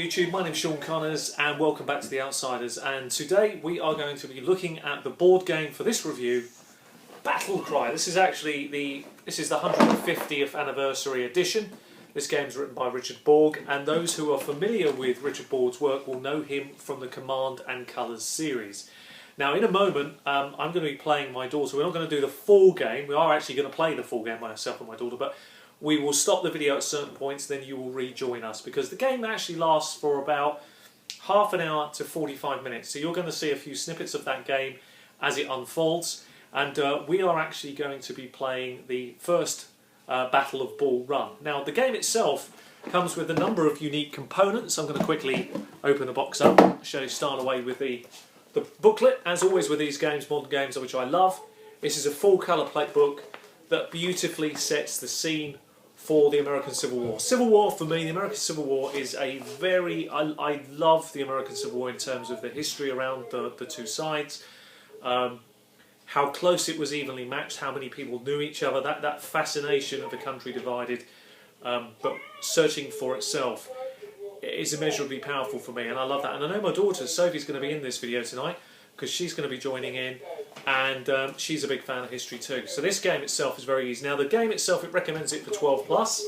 YouTube, my name's Sean Connors and welcome back to The Outsiders, and today we are going to be looking at the board game for this review, Battle Cry. This is actually the 150th anniversary edition. This game is written by Richard Borg, and those who are familiar with Richard Borg's work will know him from the Command and Colours series. Now in a moment I'm going to be playing my daughter. We're not going to do the full game, we are actually going to play the full game myself and my daughter, but we will stop the video at certain points, then you will rejoin us, because the game actually lasts for about half an hour to 45 minutes. So you're going to see a few snippets of that game as it unfolds, and we are actually going to be playing the first Battle of Bull Run. Now the game itself comes with a number of unique components. I'm going to quickly open the box up, start away with the booklet. As always with these games, modern games, which I love, this is a full colour plate book that beautifully sets the scene for the American Civil War. Civil War, for me, the American Civil War is a very... I love the American Civil War in terms of the history around the two sides, how close it was evenly matched, how many people knew each other, that fascination of a country divided, but searching for itself is immeasurably powerful for me, and I love that. And I know my daughter, Sophie's going to be in this video tonight, because she's going to be joining in, and she's a big fan of history too. So this game itself is very easy. Now the game itself, it recommends it for 12 plus,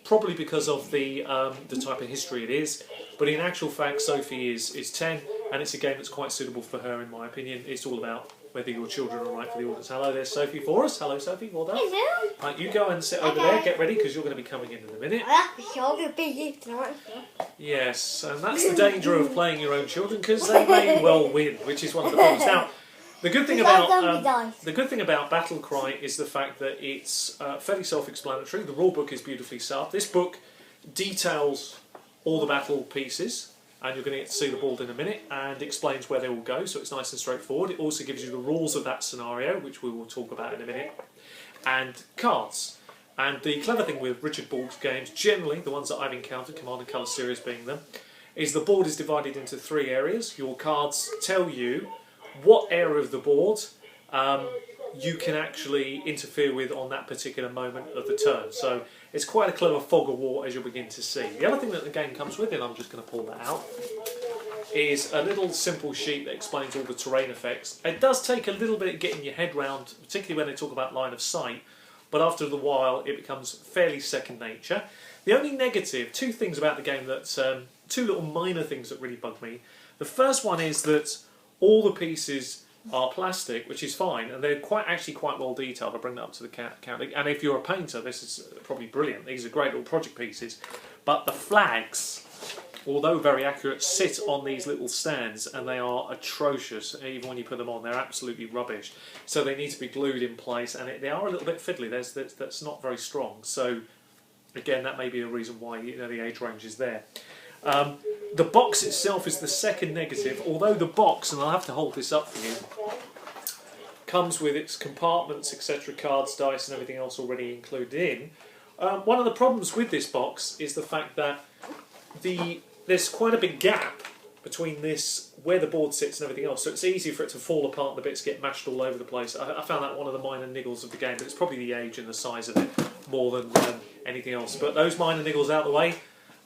probably because of the type of history it is, but in actual fact Sophie is 10, and it's a game that's quite suitable for her in my opinion. It's all about whether your children are right for the audience. Hello, there's Sophie for us. Hello Sophie, well done. Hello. Right, you go and sit over there, get ready, because you're going to be coming in a minute. Yes, and that's the danger of playing your own children, because they may well win, which is one of the problems. Now, the good thing about Battle Cry is the fact that it's fairly self-explanatory. The rule book is beautifully set up. This book details all the battle pieces, and you're going to get to see the board in a minute, and explains where they will go, so it's nice and straightforward. It also gives you the rules of that scenario, which we will talk about in a minute, and cards. And the clever thing with Richard Borg's games, generally the ones that I've encountered, Command and Colour series being them, is the board is divided into 3 areas. Your cards tell you what area of the board you can actually interfere with on that particular moment of the turn. So it's quite a clever fog of war, as you'll begin to see. The other thing that the game comes with, and I'm just going to pull that out, is a little simple sheet that explains all the terrain effects. It does take a little bit getting your head round, particularly when they talk about line of sight, but after a while it becomes fairly second nature. The only negative, 2 things about the game, that 2 little minor things that really bug me. The first one is that all the pieces are plastic, which is fine, and they're actually quite well detailed. I'll bring that up to the counter. And if you're a painter, this is probably brilliant. These are great little project pieces. But the flags, although very accurate, sit on these little stands, and they are atrocious. Even when you put them on, they're absolutely rubbish. So they need to be glued in place, and they are a little bit fiddly. That's not very strong. So again, that may be a reason why the age range is there. The box itself is the second negative, although the box, and I'll have to hold this up for you, comes with its compartments, etc., cards, dice and everything else already included in. One of the problems with this box is the fact that there's quite a big gap between this, where the board sits and everything else, so it's easy for it to fall apart and the bits get mashed all over the place. I found that one of the minor niggles of the game, but it's probably the age and the size of it more than anything else. But those minor niggles out of the way,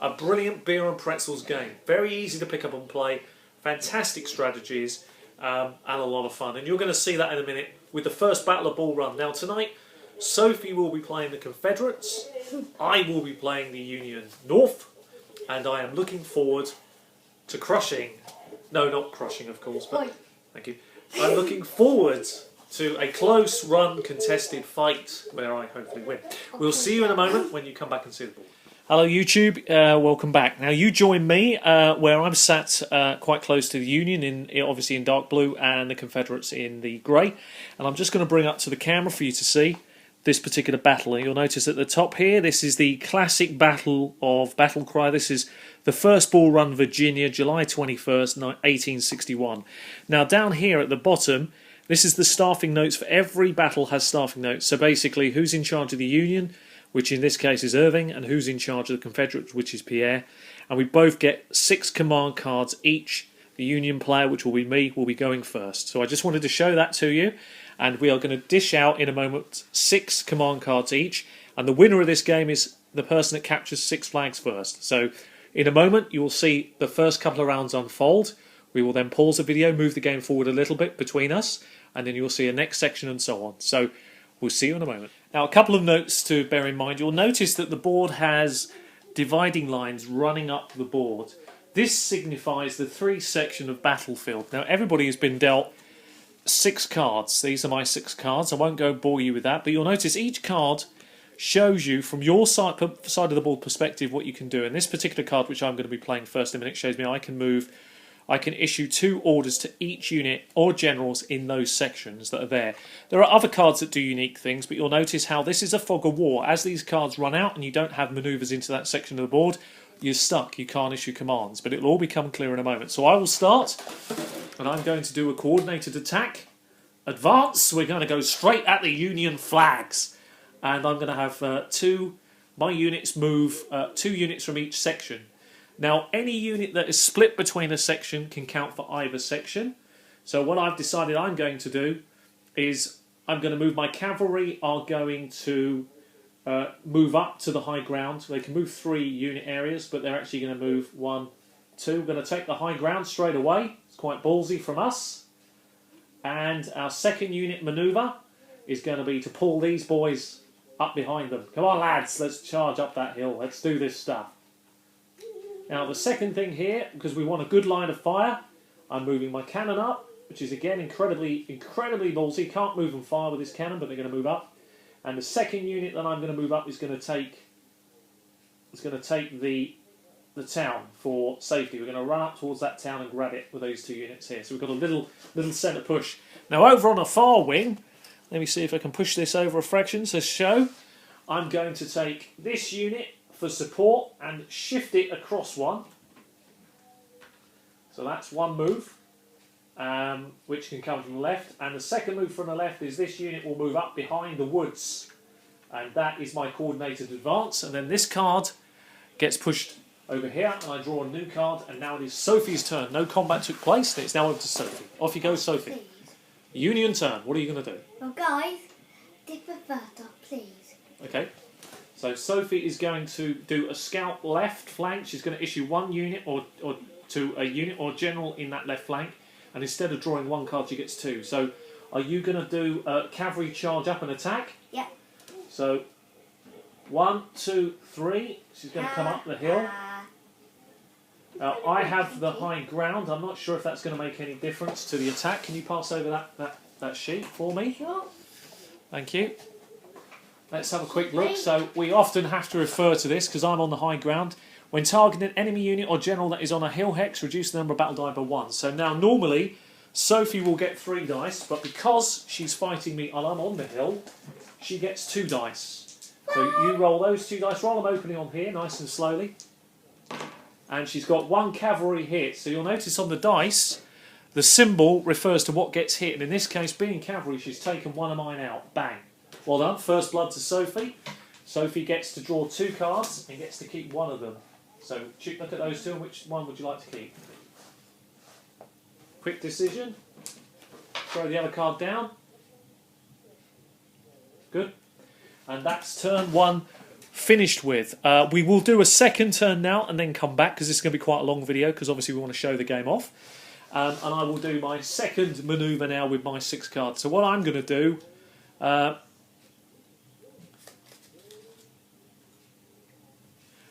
a brilliant beer and pretzels game. Very easy to pick up and play, fantastic strategies, and a lot of fun. And you're going to see that in a minute with the first Battle of Bull Run. Now tonight, Sophie will be playing the Confederates, I will be playing the Union North, and I am looking forward to crushing, no, not crushing of course, but thank you. I'm looking forward to a close run contested fight where I hopefully win. We'll see you in a moment when you come back and see the board. Hello YouTube, welcome back. Now you join me where I'm sat quite close to the Union, obviously in dark blue, and the Confederates in the grey. And I'm just going to bring up to the camera for you to see this particular battle. And you'll notice at the top here, this is the classic battle of Battle Cry. This is the first Bull Run, Virginia, July 21st, 1861. Now down here at the bottom, this is the staffing notes. For every battle has staffing notes. So basically, who's in charge of the Union, which in this case is Irving, and who's in charge of the Confederates, which is Pierre. And we both get 6 command cards each. The Union player, which will be me, will be going first. So I just wanted to show that to you, and we are going to dish out in a moment 6 command cards each, and the winner of this game is the person that captures 6 flags first. So In a moment, you will see the first couple of rounds unfold. We will then pause the video, move the game forward a little bit between us, and then you'll see a next section and so on. So we'll see you in a moment. Now, a couple of notes to bear in mind. You'll notice that the board has dividing lines running up the board. This signifies the 3 section of battlefield. Now, everybody has been dealt 6 cards. These are my 6 cards. I won't go bore you with that, but you'll notice each card shows you from your side of the board perspective what you can do. And this particular card, which I'm going to be playing first in a minute, shows me I can issue 2 orders to each unit or generals in those sections that are there. There are other cards that do unique things, but you'll notice how this is a fog of war. As these cards run out and you don't have manoeuvres into that section of the board, you're stuck. You can't issue commands, but it'll all become clear in a moment. So I will start, and I'm going to do a coordinated attack. Advance. We're going to go straight at the Union flags. And I'm going to have my units move 2 units from each section. Now, any unit that is split between a section can count for either section. So what I've decided I'm going to do is I'm going to move my cavalry are going to move up to the high ground. They can move 3 unit areas, but they're actually going to move 1, 2. We're going to take the high ground straight away. It's quite ballsy from us. And our second unit manoeuvre is going to be to pull these boys up behind them. Come on, lads, let's charge up that hill. Let's do this stuff. Now, the second thing here, because we want a good line of fire, I'm moving my cannon up, which is, again, incredibly ballsy. Can't move and fire with this cannon, but they're going to move up. And the second unit that I'm going to move up is going to take the town for safety. We're going to run up towards that town and grab it with those 2 units here. So we've got a little centre push. Now, over on a far wing, let me see if I can push this over a fraction to show. I'm going to take this unit for support and shift it across 1. So that's 1 move, which can come from the left. And the second move from the left is this unit will move up behind the woods. And that is my coordinated advance. And then this card gets pushed over here, and I draw a new card. And now it is Sophie's turn. No combat took place, and it's now over to Sophie. Off you go, Sophie. Please. Union turn. What are you going to do? Well, guys, dip the first up, please. Okay. So Sophie is going to do a scout left flank. She's going to issue 1 unit or to a unit or general in that left flank. And instead of drawing 1 card, she gets 2. So are you going to do a cavalry charge up and attack? Yeah. So 1, 2, 3. She's going to come up the hill. I have the high ground. I'm not sure if that's going to make any difference to the attack. Can you pass over that sheet for me? Sure. Thank you. Let's have a quick look. So we often have to refer to this because I'm on the high ground. When targeting an enemy unit or general that is on a hill hex, reduce the number of battle die by 1. So now normally Sophie will get 3 dice, but because she's fighting me and I'm on the hill, she gets 2 dice. So you roll those 2 dice, roll them openly on here, nice and slowly. And she's got 1 cavalry hit. So you'll notice on the dice, the symbol refers to what gets hit. And in this case, being cavalry, she's taken 1 of mine out. Bang. Well done. First blood to Sophie. Sophie gets to draw 2 cards and gets to keep 1 of them. So look at those 2, and which one would you like to keep? Quick decision. Throw the other card down. Good. And that's turn 1 finished with. We will do a second turn now and then come back because this is going to be quite a long video because obviously we want to show the game off. And I will do my second manoeuvre now with my 6 cards. So what I'm going to do...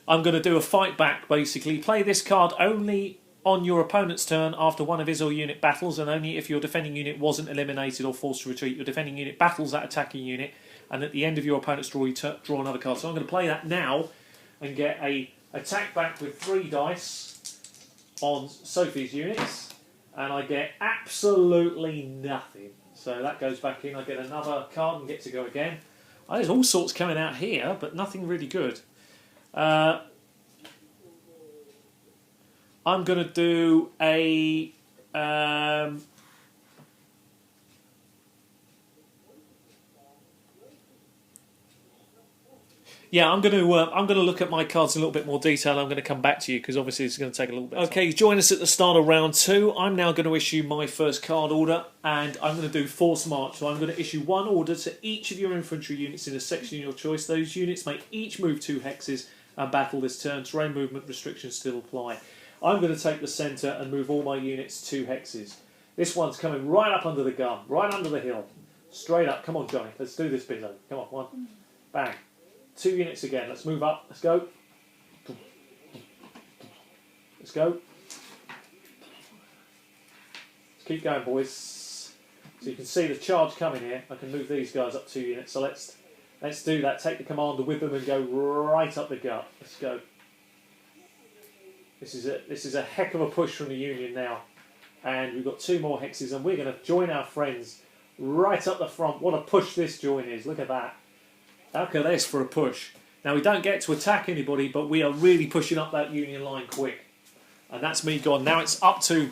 I'm going to do a fight back, basically. Play this card only on your opponent's turn after one of his or unit battles, and only if your defending unit wasn't eliminated or forced to retreat. Your defending unit battles that attacking unit, and at the end of your opponent's draw, you draw another card. So I'm going to play that now and get a attack back with 3 dice on Sophie's units, and I get absolutely nothing. So that goes back in. I get another card and get to go again. There's all sorts coming out here, but nothing really good. I'm going to do a yeah, I'm going to look at my cards in a little bit more detail. I'm going to come back to you because obviously it's going to take a little bit. Okay, join us at the start of round 2. I'm now going to issue my first card order, and I'm going to do force march. So I'm going to issue 1 order to each of your infantry units in a section of your choice. Those units may each move 2 hexes and battle this turn. Terrain movement restrictions still apply. I'm going to take the centre and move all my units 2 hexes. This one's coming right up under the gun, right under the hill. Straight up. Come on, Johnny. Let's do this, Bizzo. Come on, 1. Bang. 2 units again. Let's move up. Let's go. Let's go. Let's keep going, boys. So you can see the charge coming here. I can move these guys up 2 units. So let's do that. Take the commander with them and go right up the gut. Let's go. This is a heck of a push from the Union now. And we've got 2 more hexes, and we're going to join our friends right up the front. What a push this join is. Look at that. Look at this for a push. Now, we don't get to attack anybody, but we are really pushing up that Union line quick. And that's me gone. Now it's up to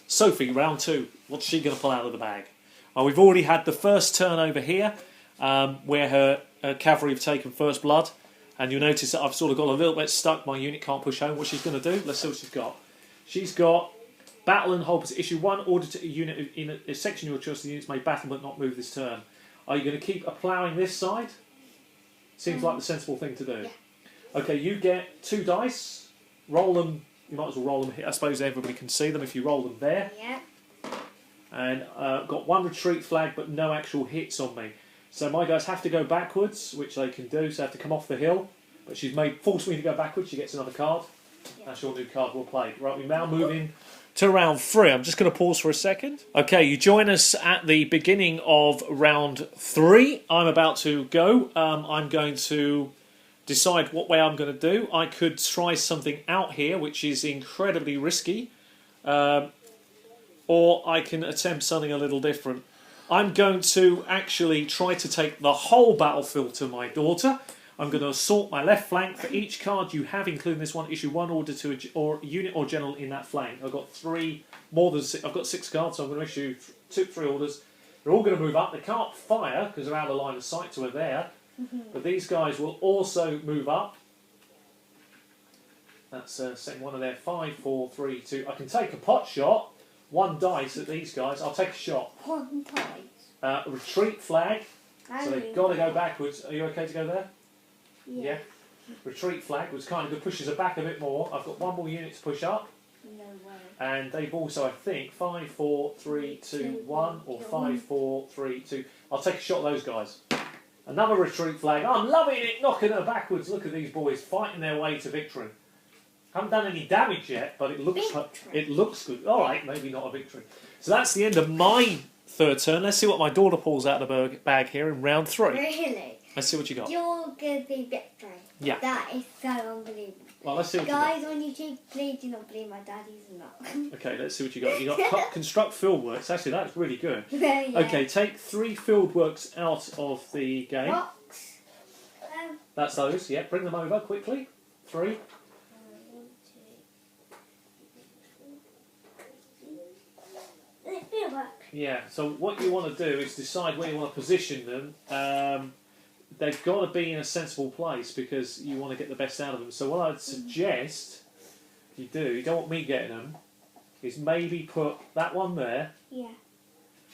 Sophie, round 2. What's she going to pull out of the bag? We've already had the first turn over here, where her cavalry have taken first blood. And you'll notice that I've sort of got a little bit stuck. My unit can't push home. What she's going to do? Let's see what she's got. She's got battle and hold position. Issue 1 order to a unit in a section of your choice. The units may battle but not move this turn. Are you going to keep ploughing this side? Seems like the sensible thing to do. Yeah. Okay, you get 2 dice. Roll them. You might as well roll them here. I suppose everybody can see them if you roll them there. Yeah. And got 1 retreat flag but no actual hits on me. So my guys have to go backwards, which they can do, so they have to come off the hill. But she's forced me to go backwards, she gets another card. Yeah. That's your new card we'll play. Right, we're now moving to round 3. I'm just going to pause for a second. Okay, you join us at the beginning of round 3. I'm about to go. I'm going to decide what way I'm going to do. I could try something out here, which is incredibly risky. Or I can attempt something a little different. I'm going to actually try to take the whole battlefield to my daughter. I'm going to assault my left flank. For each card you have, including this one, issue 1 order to a unit or general in that flank. I've got 3 more than 6. I've got 6 cards, so I'm going to issue 3 orders. They're all going to move up. They can't fire because they're out of line of sight to her there. But these guys will also move up. That's setting one of their 5, 4, 3, 2. I can take a pot shot. 1 dice at these guys. I'll take a shot. 1 dice. Retreat flag. So they've got to go backwards. Are you okay to go there? Yeah. Retreat flag was kind of good. Pushes her back a bit more. I've got 1 more unit to push up. No way. And they've also, I think, 5, 4, 3, 2, 1, or 5, 4, 3, 2. I'll take a shot at those guys. Another retreat flag. I'm loving it, knocking her backwards. Look at these boys fighting their way to victory. Haven't done any damage yet, but it looks good. All right, maybe not a victory. So that's the end of my 3rd turn. Let's see what my daughter pulls out of the bag here in round 3. Really? Let's see what you got. You're going to be victory. Yeah. That is so unbelievable. Well, let's see what Guys you got. on YouTube, please do not believe my daddy's not. Okay, let's see what you got. You got construct fieldworks. Actually, that's really good. Yeah. Okay, take 3 fieldworks out of the game. Rocks. That's those. Yeah, bring them over quickly. 3. Yeah, so what you want to do is decide where you want to position them. They've got to be in a sensible place because you want to get the best out of them. So what I'd suggest you do, you don't want me getting them, is maybe put that one there. Yeah.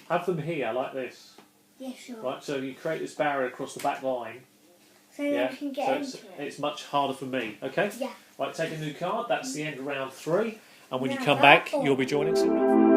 Have them here like this. Yeah, sure. Right, so you create this barrier across the back line. So that we can get into it. It's much harder for me, okay? Yeah. Right, take a new card. That's the end of round 3. And when you come back, 4. you'll be joining soon.